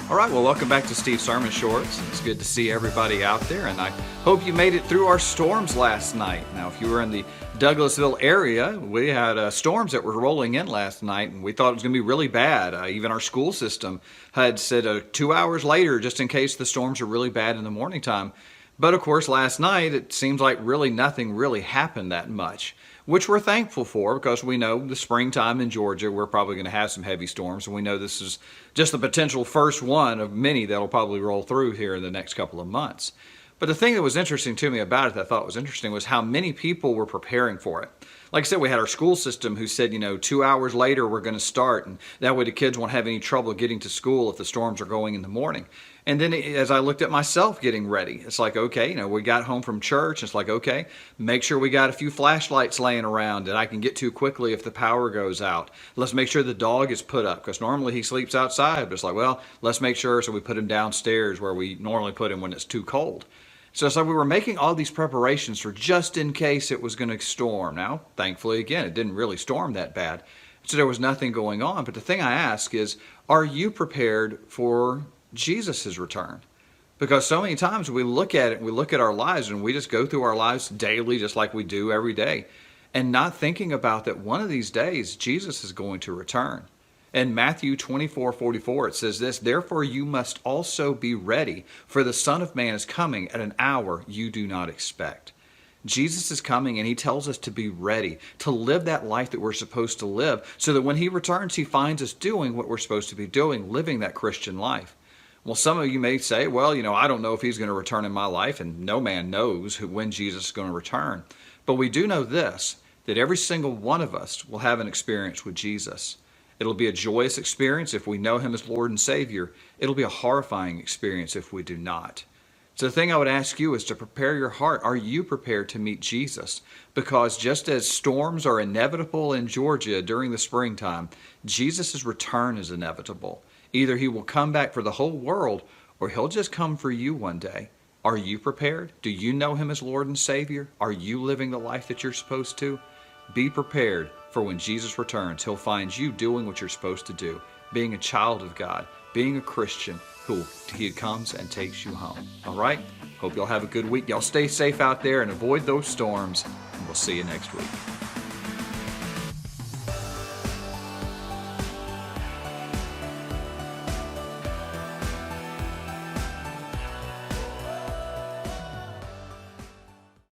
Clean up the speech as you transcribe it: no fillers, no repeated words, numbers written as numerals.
All right, well, welcome back to Steve's Sermon Shorts. It's good to see everybody out there, and I hope you made it through our storms last night. Now, if you were in the Douglasville area, we had storms that were rolling in last night, and we thought it was going to be really bad. Even our school system had said 2 hours later, just in case the storms are really bad in the morning time. But of course, last night, it seems like really nothing really happened that much, which we're thankful for because we know the springtime in Georgia, we're probably going to have some heavy storms. And we know this is just the potential first one of many that'll probably roll through here in the next couple of months. But the thing that was interesting to me about it that I thought was interesting was how many people were preparing for it. Like I said, we had our school system who said, 2 hours later we're going to start, and that way the kids won't have any trouble getting to school if the storms are going in the morning. And then as I looked at myself getting ready, it's like, okay, we got home from church. It's like, okay, make sure we got a few flashlights laying around that I can get to quickly if the power goes out. Let's make sure the dog is put up because normally he sleeps outside. But it's like, well, let's make sure. So we put him downstairs where we normally put him when it's too cold. So it's like we were making all these preparations for just in case it was going to storm. Now, thankfully, again, it didn't really storm that bad. So there was nothing going on. But the thing I ask is, are you prepared for Jesus' return? Because so many times we look at it, we look at our lives, and we just go through our lives daily just like we do every day, and not thinking about that one of these days Jesus is going to return. In Matthew 24:44, it says this, "Therefore you must also be ready, for the Son of Man is coming at an hour you do not expect." Jesus is coming, and he tells us to be ready, to live that life that we're supposed to live, so that when he returns, he finds us doing what we're supposed to be doing, living that Christian life. Well, some of you may say, well, I don't know if he's going to return in my life, and no man knows when Jesus is going to return. But we do know this, that every single one of us will have an experience with Jesus. It'll be a joyous experience if we know him as Lord and Savior. It'll be a horrifying experience if we do not. So the thing I would ask you is to prepare your heart. Are you prepared to meet Jesus? Because just as storms are inevitable in Georgia during the springtime, Jesus' return is inevitable. Either he will come back for the whole world, or he'll just come for you one day. Are you prepared? Do you know him as Lord and Savior? Are you living the life that you're supposed to? Be prepared for when Jesus returns. He'll find you doing what you're supposed to do, being a child of God, being a Christian who he comes and takes you home. All right? Hope y'all have a good week. Y'all stay safe out there and avoid those storms, and we'll see you next week.